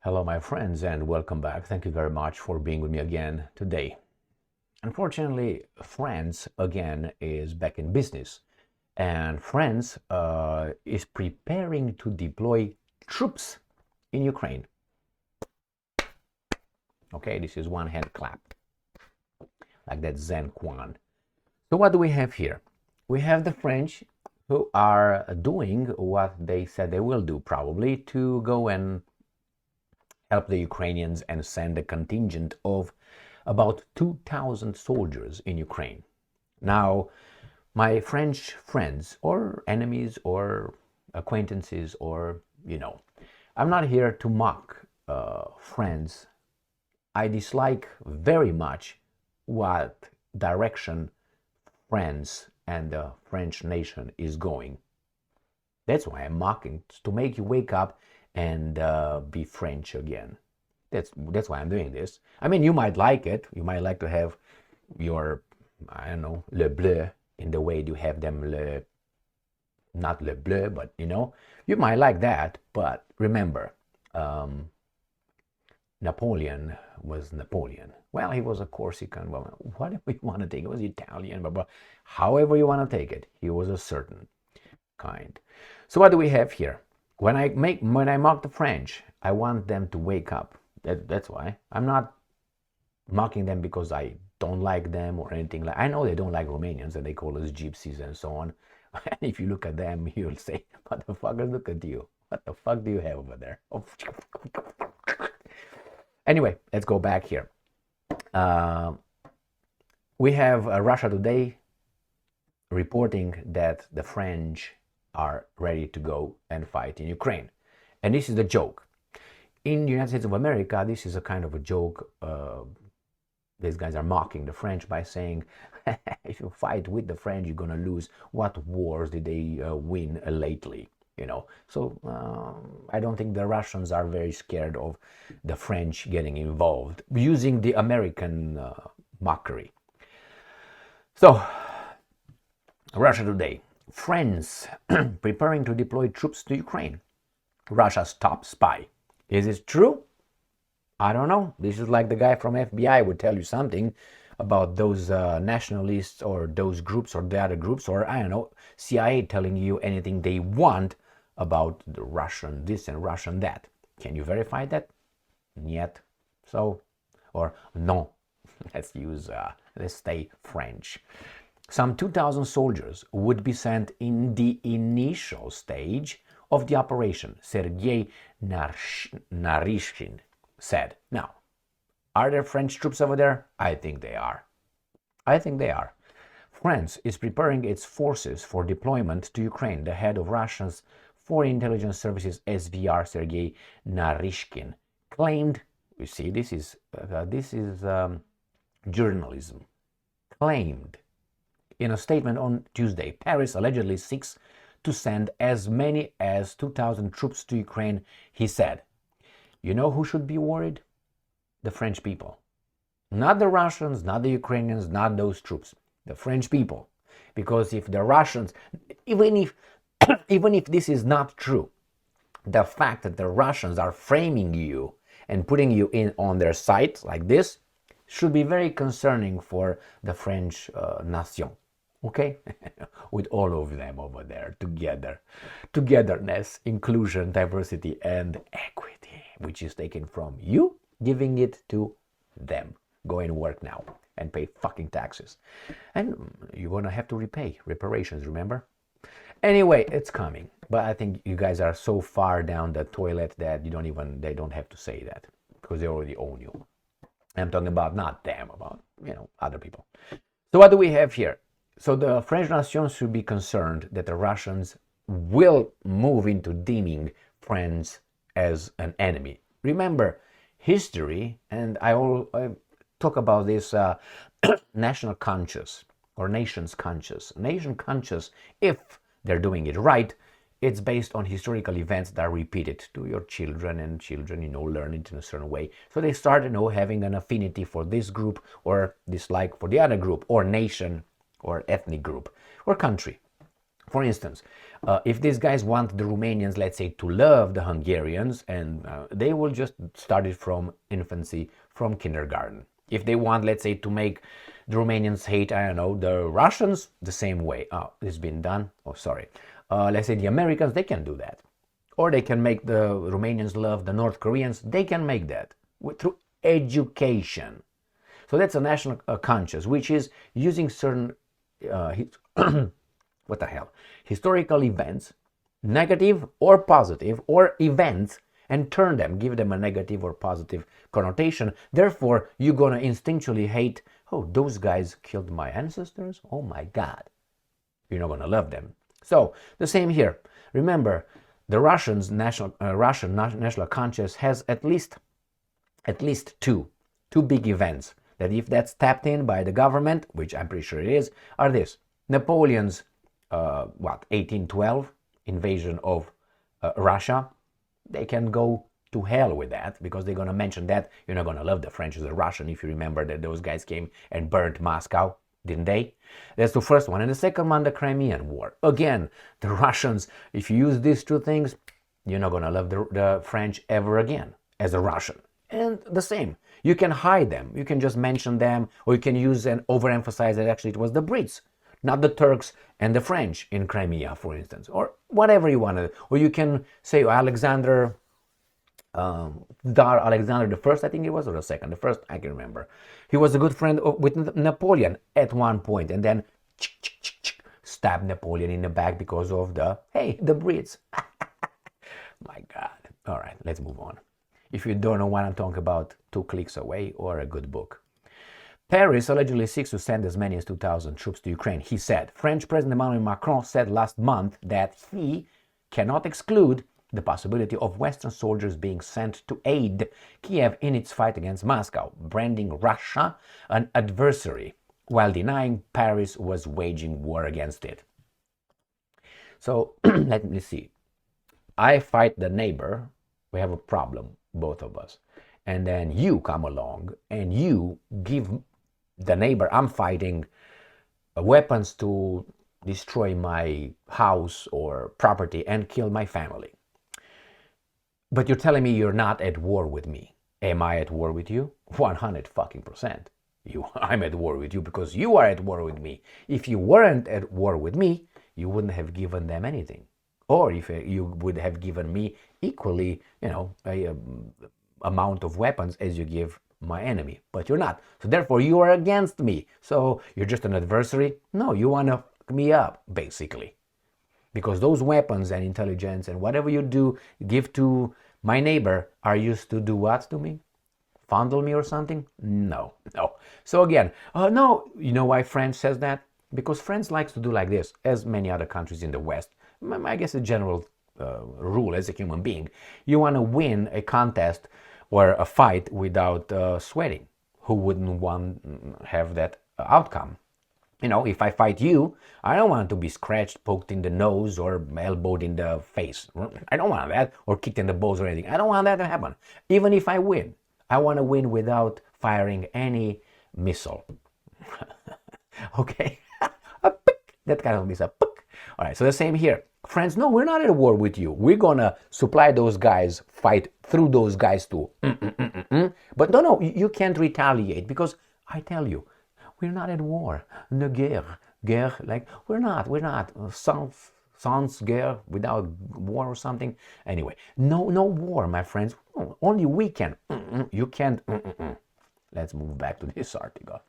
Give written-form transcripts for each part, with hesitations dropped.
Hello, my friends, and welcome back. Thank you very much for being with me again today. Unfortunately, France again is back in business, and France is preparing to deploy troops in Ukraine. Okay, this is one hand clap, like that Zen Quan. So, what do we have here? We have the French who are doing what they said they will do, probably to go and help the Ukrainians and send a contingent of about 2,000 soldiers in Ukraine. Now, my French friends or enemies or acquaintances I'm not here to mock friends. I dislike very much what direction France and the French nation is going. That's why I'm mocking, to make you wake up and be French again. That's why I'm doing this. I mean, you might like it. You might like to have your, I don't know, le bleu in the way you have them not le bleu, but you might like that. But remember, Napoleon was Napoleon. Well, he was a Corsican, well, whatever you want to take. It was Italian, but however you want to take it, he was a certain kind. So what do we have here? When I mock the French, I want them to wake up. That's why I'm not mocking them because I don't like them or anything. Like, I know they don't like Romanians and they call us gypsies and so on. And if you look at them, you'll say, "Motherfuckers, look at you! What the fuck do you have over there?" Oh. Anyway, let's go back here. We have Russia Today reporting that the French are ready to go and fight in Ukraine. And this is the joke. In the United States of America, this is a kind of a joke. These guys are mocking the French by saying, if you fight with the French, you're going to lose. What wars did they win lately? So I don't think the Russians are very scared of the French getting involved, using the American mockery. So, Russia Today. France preparing to deploy troops to Ukraine. Russia's top spy. Is it true? I don't know. This is like the guy from FBI would tell you something about those nationalists or those groups or the other groups, or I don't know, CIA telling you anything they want about the Russian this and Russian that. Can you verify that? Yet. So, or no. Let's stay French. Some 2,000 soldiers would be sent in the initial stage of the operation, Sergei Narishkin said. Now, are there French troops over there? I think they are. France is preparing its forces for deployment to Ukraine. The head of Russia's Foreign Intelligence Services SVR, Sergei Narishkin, claimed, you see, this is journalism, claimed in a statement on Tuesday, Paris allegedly seeks to send as many as 2,000 troops to Ukraine, he said. You know who should be worried? The French people. Not the Russians, not the Ukrainians, not those troops. The French people. Because if the Russians, even if this is not true, the fact that the Russians are framing you and putting you in on their site like this should be very concerning for the French nation. Okay? With all of them over there together. Togetherness, inclusion, diversity, and equity, which is taken from you, giving it to them. Go and work now and pay fucking taxes. And you're going to have to repay reparations, remember? Anyway, it's coming. But I think you guys are so far down the toilet that they don't have to say that because they already own you. I'm talking about not them, about, other people. So what do we have here? So the French nation should be concerned that the Russians will move into deeming France as an enemy. Remember, history, and I talk about this national conscious or nation's conscious. Nation conscious, if they're doing it right, it's based on historical events that are repeated to your children, and children, learn it in a certain way. So they start, having an affinity for this group or dislike for the other group or nation or ethnic group or country. For instance, if these guys want the Romanians, let's say, to love the Hungarians, and they will just start it from infancy, from kindergarten. If they want, let's say, to make the Romanians hate, I don't know, the Russians, the same way. Oh, it's been done. Oh, sorry. Let's say the Americans, they can do that. Or they can make the Romanians love the North Koreans. They can make that through education. So that's a national conscience, which is using certain what the hell, historical events, negative or positive, or events, and turn them, give them a negative or positive connotation. Therefore, you're gonna instinctually hate, oh, those guys killed my ancestors, oh my God. You're not gonna love them. So the same here. Remember, the Russian national conscience has at least two big events that, if that's tapped in by the government, which I'm pretty sure it is, are this: Napoleon's 1812 invasion of Russia. They can go to hell with that, because they're going to mention that. You're not going to love the French as a Russian if you remember that those guys came and burnt Moscow, didn't they? That's the first one. And the second one, the Crimean War. Again, the Russians, if you use these two things, you're not going to love the French ever again as a Russian. And the same. You can hide them. You can just mention them, or you can use and overemphasize that actually it was the Brits, not the Turks and the French in Crimea, for instance, or whatever you want to. Or you can say Alexander, Tsar Alexander the First, I think it was, or the second, the first, I can remember. He was a good friend with Napoleon at one point, and then stabbed Napoleon in the back because of the Brits. My God. All right, let's move on. If you don't know what I'm talking about, 2 clicks away, or a good book. Paris allegedly seeks to send as many as 2,000 troops to Ukraine, he said. French President Emmanuel Macron said last month that he cannot exclude the possibility of Western soldiers being sent to aid Kiev in its fight against Moscow, branding Russia an adversary, while denying Paris was waging war against it. So let me see. I fight the neighbor, we have a problem, both of us. And then you come along and you give the neighbor I'm fighting weapons to destroy my house or property and kill my family. But you're telling me you're not at war with me. Am I at war with you? 100%. I'm at war with you because you are at war with me. If you weren't at war with me, you wouldn't have given them anything. Or if you would have given me equally, a amount of weapons as you give my enemy. But you're not. So therefore, you are against me. So you're just an adversary? No, you want to fuck me up, basically. Because those weapons and intelligence and whatever you do, give to my neighbor, are used to do what to me? Fondle me or something? No. So again, no, you know why France says that? Because France likes to do like this, as many other countries in the West. I guess a general rule as a human being. You want to win a contest or a fight without sweating. Who wouldn't want have that outcome? If I fight you, I don't want to be scratched, poked in the nose, or elbowed in the face. I don't want that, or kicked in the balls or anything. I don't want that to happen. Even if I win, I want to win without firing any missile. Okay? A pick. That kind of missile. Pick. All right, so the same here. Friends, no, we're not at war with you. We're going to supply those guys, fight through those guys too. But no, you can't retaliate, because I tell you, we're not at war. No guerre, like we're not. Sans guerre, without war or something. Anyway, no war, my friends. Only we can. You can't. Let's move back to this article.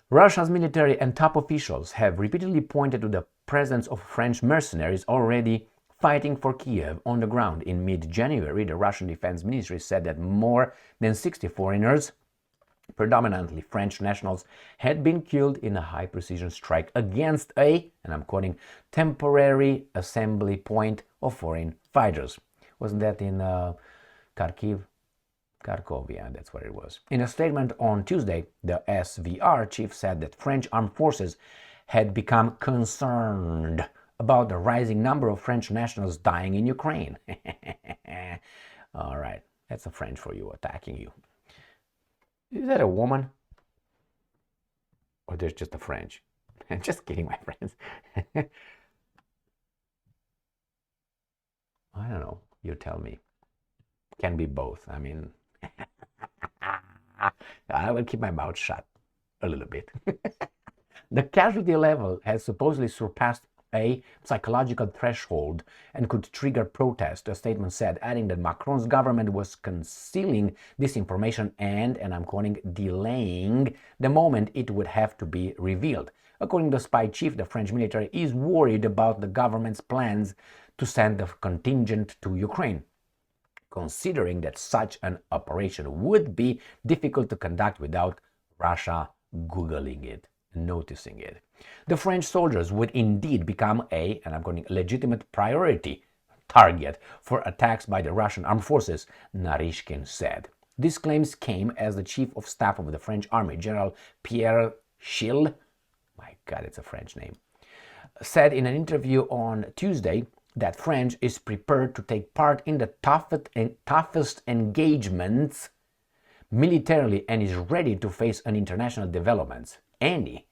Russia's military and top officials have repeatedly pointed to the presence of French mercenaries already fighting for Kiev on the ground. In mid-January, the Russian Defense Ministry said that more than 60 foreigners, predominantly French nationals, had been killed in a high-precision strike against a, and I'm quoting, temporary assembly point of foreign fighters. Wasn't that in Kharkov, yeah, that's what it was. In a statement on Tuesday, the SVR chief said that French armed forces had become concerned about the rising number of French nationals dying in Ukraine. All right, that's a French for you, attacking you. Is that a woman? Or there's just a French? Just kidding, my friends. I don't know. You tell me. Can be both. I mean, I will keep my mouth shut a little bit. The casualty level has supposedly surpassed a psychological threshold and could trigger protest, a statement said, adding that Macron's government was concealing this information and I'm quoting, delaying the moment it would have to be revealed. According to the spy chief, the French military is worried about the government's plans to send the contingent to Ukraine, considering that such an operation would be difficult to conduct without Russia Googling it, noticing it. The French soldiers would indeed become a, and I'm calling legitimate priority target for attacks by the Russian armed forces, Narishkin said. These claims came as the chief of staff of the French army, General Pierre Schill, my God, it's a French name, said in an interview on Tuesday that France is prepared to take part in the toughest engagements militarily and is ready to face an international developments. Any.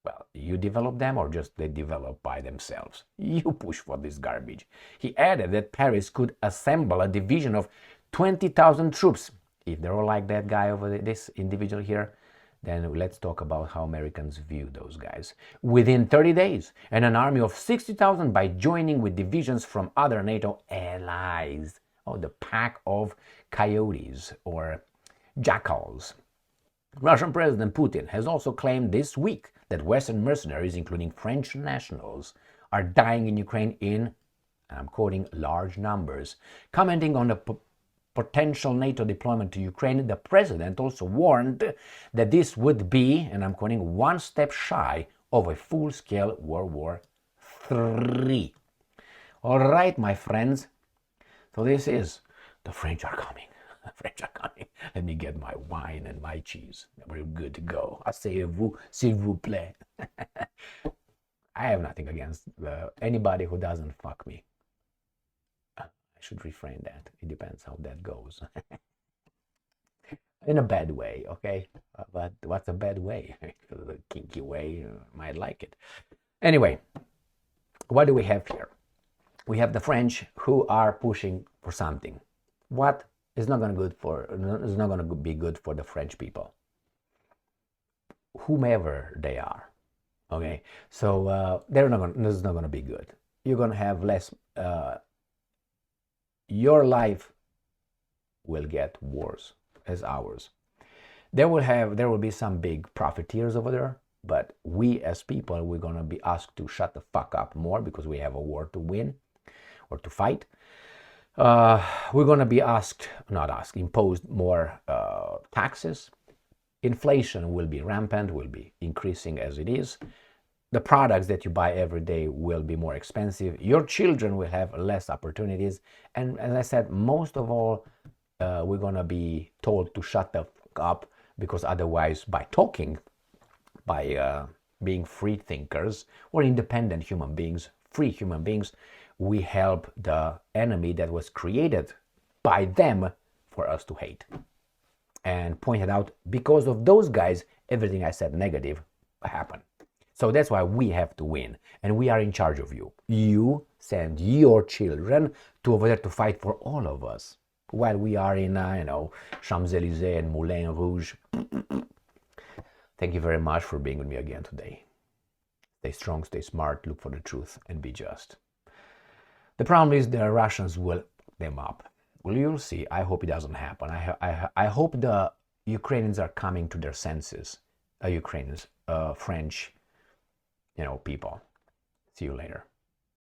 Well, you develop them or just they develop by themselves? You push for this garbage. He added that Paris could assemble a division of 20,000 troops. If they're all like that guy over there, this individual here, then let's talk about how Americans view those guys. Within 30 days, and an army of 60,000 by joining with divisions from other NATO allies. Oh, the pack of coyotes or jackals. Russian President Putin has also claimed this week that Western mercenaries, including French nationals, are dying in Ukraine in, and I'm quoting, large numbers. Commenting on the potential NATO deployment to Ukraine, the president also warned that this would be, and I'm quoting, one step shy of a full-scale World War III. All right, my friends. So this is, the French are coming. The French are coming. Let me get my wine and my cheese. We're good to go. Asseyez-vous, s'il vous plaît. I have nothing against anybody who doesn't fuck me. I should refrain that. It depends how that goes. In a bad way, okay? But what's a bad way? The kinky way, might like it. Anyway, what do we have here? We have the French who are pushing for something. What is not going to be good for the French people, whomever they are. Okay, so this is not going to be good. You're going to have less. Your life will get worse as ours. There will be some big profiteers over there, but we as people, we're going to be asked to shut the fuck up more because we have a war to win or to fight. We're going to be imposed more taxes. Inflation will be rampant, will be increasing as it is. The products that you buy every day will be more expensive. Your children will have less opportunities. And as I said, most of all, we're going to be told to shut the fuck up because otherwise by talking, by being free thinkers or independent human beings, free human beings, we help the enemy that was created by them for us to hate. And pointed out, because of those guys, everything I said negative happened. So that's why we have to win. And we are in charge of you. You send your children to over there to fight for all of us. While we are in, Champs-Élysées and Moulin Rouge. Thank you very much for being with me again today. Stay strong, stay smart, look for the truth, and be just. The problem is the Russians will fuck them up. Well, you'll see. I hope it doesn't happen. I hope the Ukrainians are coming to their senses. Ukrainians, French, people. See you later.